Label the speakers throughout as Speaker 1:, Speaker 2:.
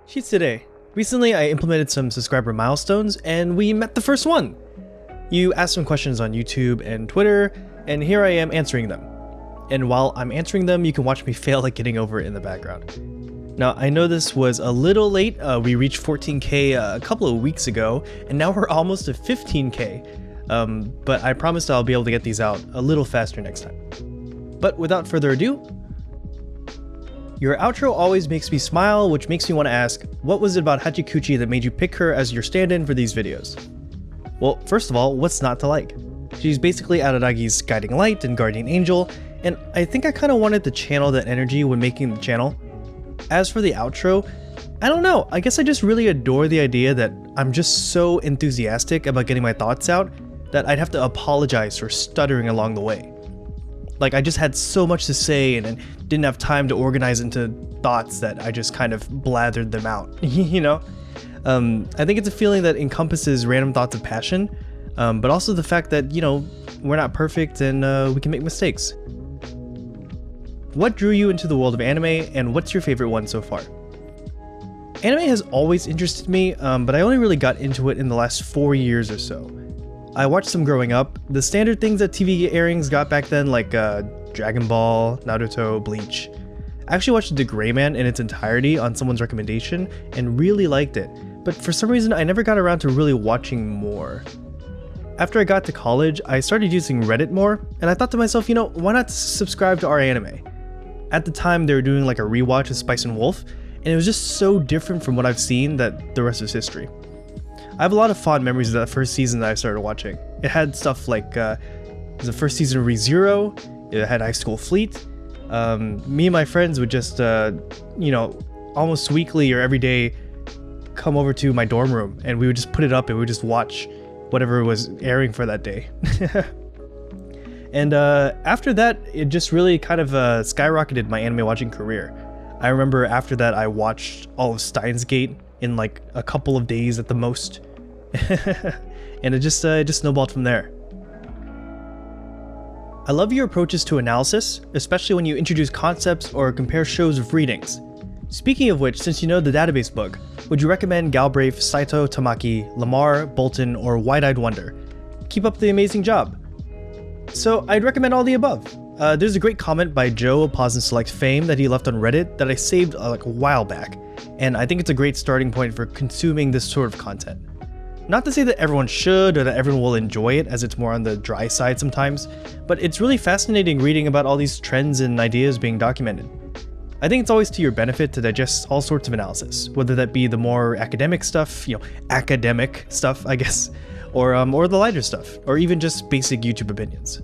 Speaker 1: Sheets today. Recently, I implemented some subscriber milestones, and we met the first one. You asked some questions on YouTube and Twitter, and here I am answering them. And while I'm answering them, you can watch me fail at getting over it in the background. Now, I know this was a little late. We reached 14K a couple of weeks ago, and now we're almost at 15K. But I promised I'll be able to get these out a little faster next time. But without further ado, your outro always makes me smile, which makes me want to ask, what was it about Hachikuchi that made you pick her as your stand-in for these videos? Well, first of all, what's not to like? She's basically Araragi's guiding light and guardian angel, and I think I kind of wanted to channel that energy when making the channel. As for the outro, I don't know, I guess I just really adore the idea that I'm just so enthusiastic about getting my thoughts out that I'd have to apologize for stuttering along the way. Like, I just had so much to say and didn't have time to organize into thoughts that I just kind of blathered them out, you know? I think it's a feeling that encompasses random thoughts of passion, but also the fact that, you know, we're not perfect and we can make mistakes. What drew you into the world of anime, and what's your favorite one so far? Anime has always interested me, but I only really got into it in the last 4 years or so. I watched some growing up, the standard things that TV airings got back then, like Dragon Ball, Naruto, Bleach. I actually watched The Gray Man in its entirety on someone's recommendation and really liked it, but for some reason I never got around to really watching more. After I got to college, I started using Reddit more, and I thought to myself, you know, why not subscribe to our anime? At the time, they were doing like a rewatch of Spice and Wolf, and it was just so different from what I've seen that the rest is history. I have a lot of fond memories of that first season that I started watching. It had stuff like the first season of ReZero, it had High School Fleet. Me and my friends would just, you know, almost weekly or every day come over to my dorm room and we would just put it up and we would just watch whatever was airing for that day. And after that, it just really kind of skyrocketed my anime watching career. I remember after that I watched all of Steins Gate in like a couple of days at the most. And it just snowballed from there. I love your approaches to analysis, especially when you introduce concepts or compare shows with readings. Speaking of which, since you know the database book, would you recommend Galbraith, Saito, Tamaki, Lamar, Bolton, or Wide-Eyed Wonder? Keep up the amazing job. So I'd recommend all the above. There's a great comment by Joe of Pause and Select fame that he left on Reddit that I saved like a while back, and I think it's a great starting point for consuming this sort of content. Not to say that everyone should or that everyone will enjoy it, as it's more on the dry side sometimes, but it's really fascinating reading about all these trends and ideas being documented. I think it's always to your benefit to digest all sorts of analysis, whether that be the more academic stuff, you know, academic stuff, I guess, or the lighter stuff, or even just basic YouTube opinions.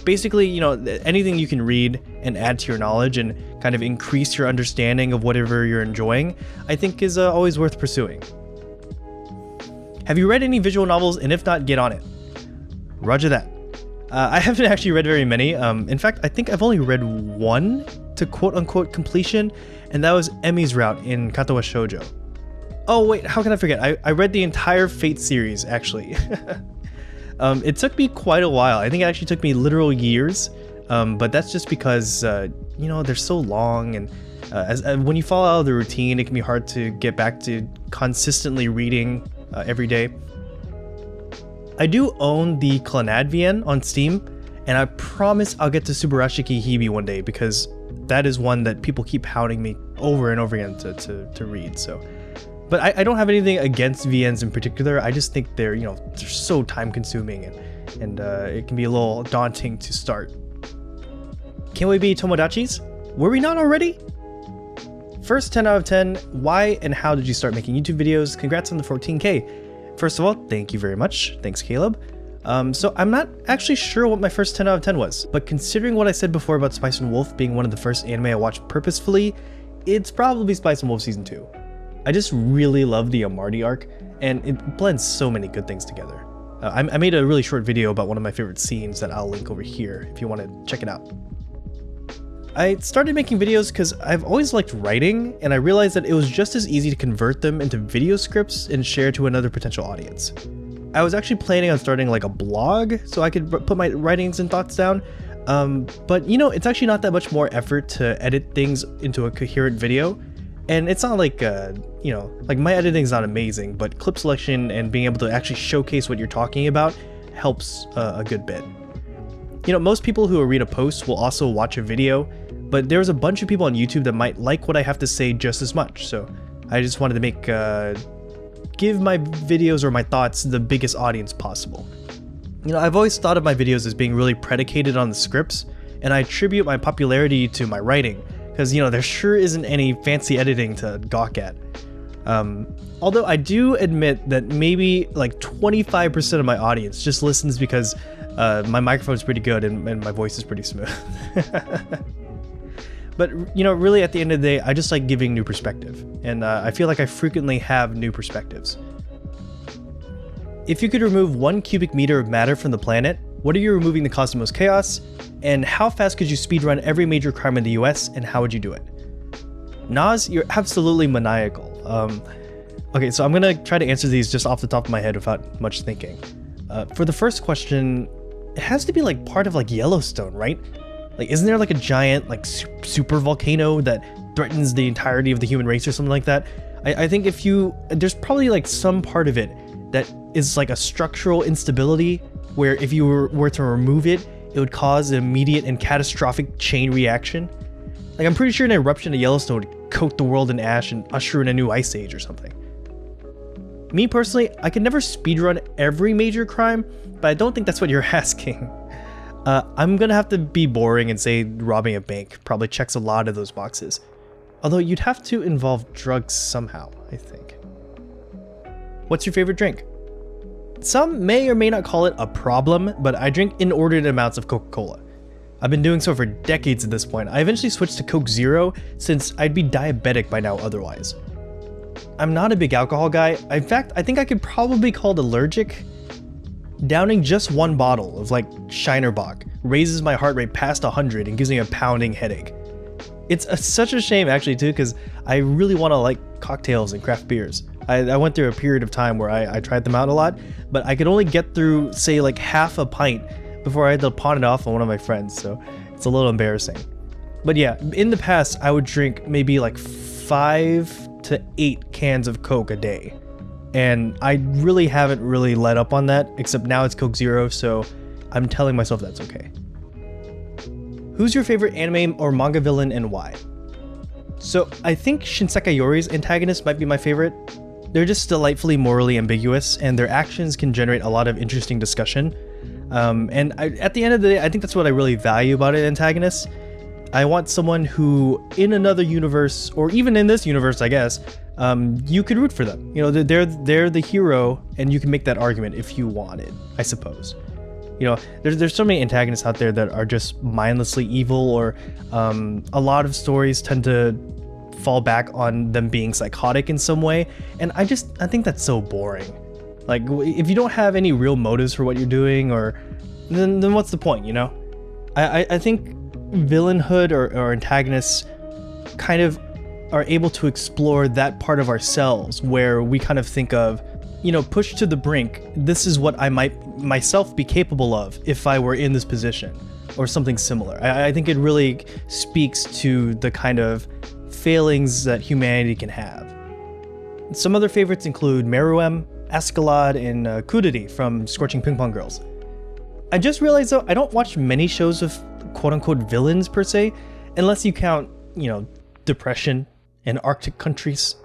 Speaker 1: Basically, you know, anything you can read and add to your knowledge and kind of increase your understanding of whatever you're enjoying, I think is always worth pursuing. Have you read any visual novels, and if not, get on it? Roger that. I haven't actually read very many. In fact, I think I've only read one to quote-unquote completion, and that was Emi's route in Katawa Shoujo. Oh wait, how can I forget? I read the entire Fate series, actually. It took me quite a while. I think it actually took me literal years, but that's just because, you know, they're so long, and when you fall out of the routine, it can be hard to get back to consistently reading every day. I do own the Clannad VN on Steam, and I promise I'll get to Subarashiki Hibi one day, because that is one that people keep hounding me over and over again to read, so. But I don't have anything against VNs in particular. I just think they're, you know, they're so time consuming and it can be a little daunting to start. Can we be Tomodachis? Were we not already? First 10 out of 10, why and how did you start making YouTube videos? Congrats on the 14K. First of all, thank you very much. Thanks, Caleb. So I'm not actually sure what my first 10 out of 10 was, but considering what I said before about Spice and Wolf being one of the first anime I watched purposefully, it's probably Spice and Wolf Season 2. I just really love the Amarty arc, and it blends so many good things together. I made a really short video about one of my favorite scenes that I'll link over here if you want to check it out. I started making videos because I've always liked writing, and I realized that it was just as easy to convert them into video scripts and share to another potential audience. I was actually planning on starting like a blog so I could put my writings and thoughts down, but you know, it's actually not that much more effort to edit things into a coherent video. And it's not like, you know, like my editing is not amazing, but clip selection and being able to actually showcase what you're talking about helps a good bit. You know, most people who read a post will also watch a video, but there's a bunch of people on YouTube that might like what I have to say just as much. So I just wanted to make, give my videos or my thoughts the biggest audience possible. You know, I've always thought of my videos as being really predicated on the scripts, and I attribute my popularity to my writing, because, you know, there sure isn't any fancy editing to gawk at. Although I do admit that maybe like 25% of my audience just listens because my microphone's pretty good and my voice is pretty smooth. But, you know, really at the end of the day, I just like giving new perspective, and I feel like I frequently have new perspectives. If you could remove 1 cubic meter of matter from the planet, what are you removing to cause the most chaos? And how fast could you speedrun every major crime in the US, and how would you do it? Nas, you're absolutely maniacal. Okay, so I'm gonna try to answer these just off the top of my head without much thinking. For the first question, it has to be like part of like Yellowstone, right? Like, isn't there like a giant like super volcano that threatens the entirety of the human race or something like that? I think there's probably like some part of it that is like a structural instability where if you were to remove it, it would cause an immediate and catastrophic chain reaction. Like, I'm pretty sure an eruption of Yellowstone would coat the world in ash and usher in a new ice age or something. Me personally, I could never speedrun every major crime, but I don't think that's what you're asking. I'm gonna have to be boring and say robbing a bank probably checks a lot of those boxes. Although you'd have to involve drugs somehow, I think. What's your favorite drink? Some may or may not call it a problem, but I drink inordinate amounts of Coca-Cola. I've been doing so for decades at this point. I eventually switched to Coke Zero since I'd be diabetic by now otherwise. I'm not a big alcohol guy. In fact, I think I could probably be called allergic. Downing just 1 bottle of like Shiner Bock raises my heart rate past 100 and gives me a pounding headache. It's such a shame actually too, because I really want to like cocktails and craft beers. I went through a period of time where I tried them out a lot, but I could only get through say like half a pint before I had to pawn it off on one of my friends, so it's a little embarrassing. But yeah, in the past I would drink maybe like 5 to 8 cans of Coke a day. And I really haven't really let up on that, except now it's Coke Zero, so I'm telling myself that's okay. Who's your favorite anime or manga villain and why? So I think Shinsekai Yori's antagonist might be my favorite. They're just delightfully morally ambiguous, and their actions can generate a lot of interesting discussion. At the end of the day, I think that's what I really value about an antagonist. I want someone who, in another universe, or even in this universe, I guess, you could root for them. You know, they're the hero, and you can make that argument if you wanted, I suppose. You know, there's so many antagonists out there that are just mindlessly evil, or a lot of stories tend to fall back on them being psychotic in some way, and I think that's so boring. Like, if you don't have any real motives for what you're doing, or then what's the point, you know? I think villainhood or antagonists kind of are able to explore that part of ourselves where we kind of think of, you know, pushed to the brink, this is what I might myself be capable of if I were in this position, or something similar. I think it really speaks to the kind of failings that humanity can have. Some other favorites include Meruem, Askeladd, and Kudiri from Scorching Ping Pong Girls. I just realized though, I don't watch many shows with quote-unquote villains per se, unless you count, you know, Depression and Arctic countries.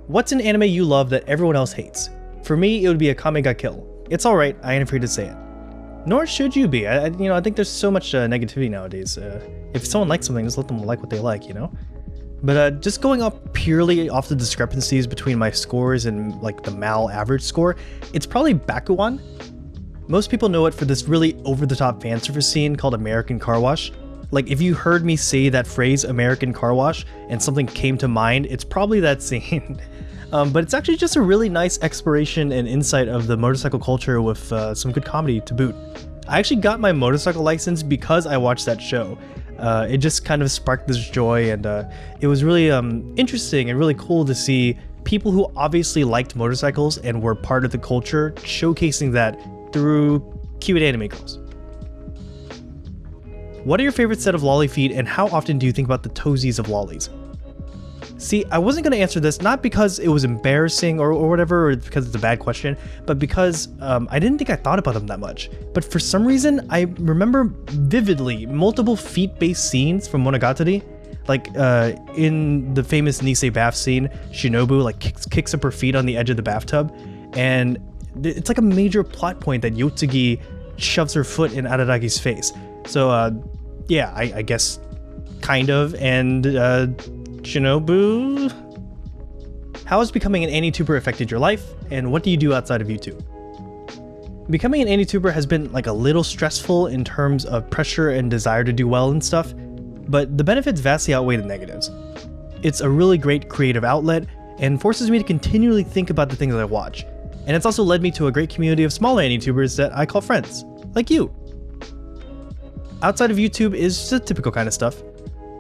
Speaker 1: What's an anime you love that everyone else hates? For me, it would be Akame ga Kill. It's alright, I ain't afraid to say it. Nor should you be. I think there's so much negativity nowadays. If someone likes something, just let them like what they like, you know? But just going up purely off the discrepancies between my scores and like the Mal average score, it's probably Bakugan. Most people know it for this really over-the-top fan service scene called American Car Wash. Like, if you heard me say that phrase, American Car Wash, and something came to mind, it's probably that scene. But it's actually just a really nice exploration and insight of the motorcycle culture with some good comedy to boot. I actually got my motorcycle license because I watched that show. It just kind of sparked this joy, and it was really interesting and really cool to see people who obviously liked motorcycles and were part of the culture showcasing that through cute anime girls. What are your favorite set of lolly feet, and how often do you think about the toesies of lollies? See, I wasn't going to answer this not because it was embarrassing or whatever, or because it's a bad question, but because I didn't think I thought about them that much. But for some reason, I remember vividly multiple feet-based scenes from Monogatari. Like in the famous Nisei bath scene, Shinobu like kicks up her feet on the edge of the bathtub, and it's like a major plot point that Yotsugi shoves her foot in Araragi's face. So yeah, I guess kind of, and Shinobu? How has becoming an AniTuber affected your life, and what do you do outside of YouTube? Becoming an AniTuber has been like a little stressful in terms of pressure and desire to do well and stuff, but the benefits vastly outweigh the negatives. It's a really great creative outlet and forces me to continually think about the things I watch, and it's also led me to a great community of smaller AniTubers that I call friends, like you. Outside of YouTube is just the typical kind of stuff.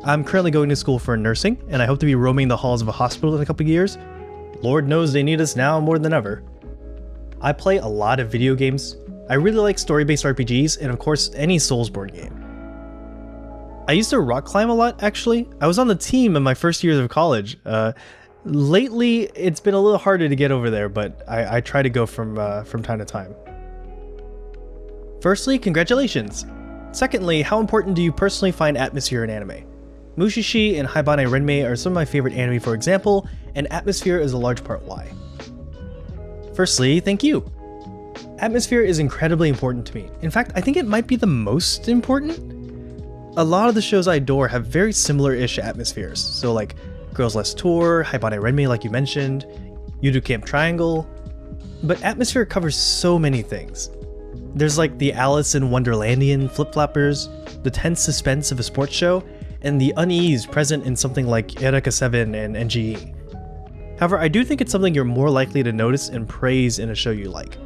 Speaker 1: I'm currently going to school for nursing, and I hope to be roaming the halls of a hospital in a couple of years. Lord knows they need us now more than ever. I play a lot of video games. I really like story-based RPGs, and of course, any Soulsborne game. I used to rock climb a lot, actually. I was on the team in my first years of college. Lately, it's been a little harder to get over there, but I try to go from time to time. Firstly, congratulations! Secondly, how important do you personally find atmosphere in anime? Mushishi and Haibane Renmei are some of my favorite anime, for example, and atmosphere is a large part why. Firstly, thank you! Atmosphere is incredibly important to me. In fact, I think it might be the most important. A lot of the shows I adore have very similar-ish atmospheres, so like Girls Last Tour, Haibane Renmei like you mentioned, Yudu Camp Triangle, but atmosphere covers so many things. There's like the Alice in Wonderlandian flip-floppers, the tense suspense of a sports show, and the unease present in something like Eureka 7 and NGE. However, I do think it's something you're more likely to notice and praise in a show you like.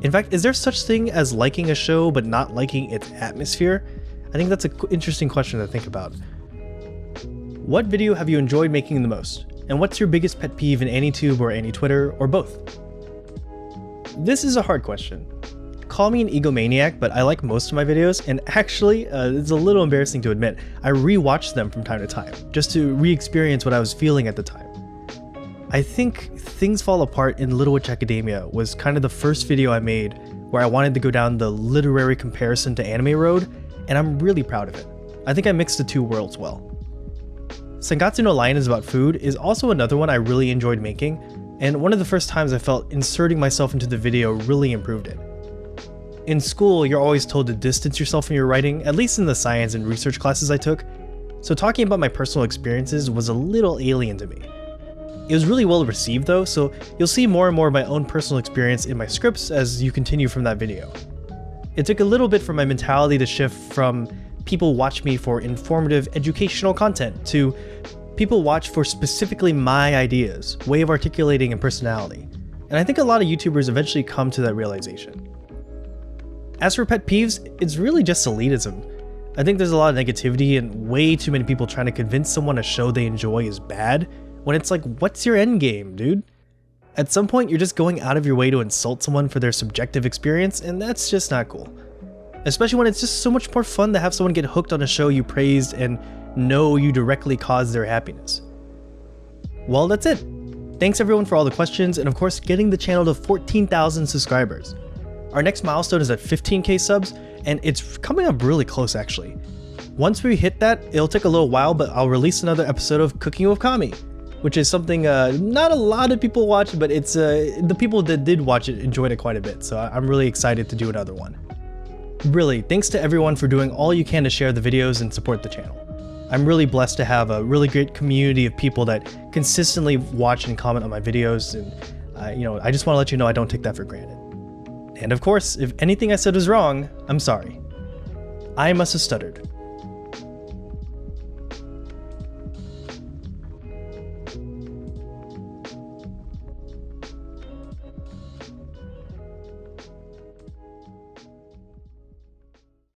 Speaker 1: In fact, is there such thing as liking a show but not liking its atmosphere? I think that's an interesting question to think about. What video have you enjoyed making the most? And what's your biggest pet peeve in AniTube or AniTwitter, or both? This is a hard question. Call me an egomaniac, but I like most of my videos, and actually, it's a little embarrassing to admit, I re-watch them from time to time, just to re-experience what I was feeling at the time. I think Things Fall Apart in Little Witch Academia was kind of the first video I made where I wanted to go down the literary comparison to anime road, and I'm really proud of it. I think I mixed the two worlds well. Sangatsu no Lion is about food is also another one I really enjoyed making, and one of the first times I felt inserting myself into the video really improved it. In school, you're always told to distance yourself from your writing, at least in the science and research classes I took, so talking about my personal experiences was a little alien to me. It was really well received though, so you'll see more and more of my own personal experience in my scripts as you continue from that video. It took a little bit for my mentality to shift from people watch me for informative, educational content to people watch for specifically my ideas, way of articulating, and personality. And I think a lot of YouTubers eventually come to that realization. As for pet peeves, it's really just elitism. I think there's a lot of negativity and way too many people trying to convince someone a show they enjoy is bad, when it's like, what's your end game, dude? At some point, you're just going out of your way to insult someone for their subjective experience, and that's just not cool. Especially when it's just so much more fun to have someone get hooked on a show you praised and know you directly caused their happiness. Well, that's it. Thanks everyone for all the questions, and of course getting the channel to 14,000 subscribers. Our next milestone is at 15k subs, and it's coming up really close actually. Once we hit that, it'll take a little while, but I'll release another episode of Cooking with Kami, which is something not a lot of people watch, but it's the people that did watch it enjoyed it quite a bit, so I'm really excited to do another one. Really, thanks to everyone for doing all you can to share the videos and support the channel. I'm really blessed to have a really great community of people that consistently watch and comment on my videos, and I just want to let you know I don't take that for granted. And of course, if anything I said was wrong, I'm sorry. I must have stuttered.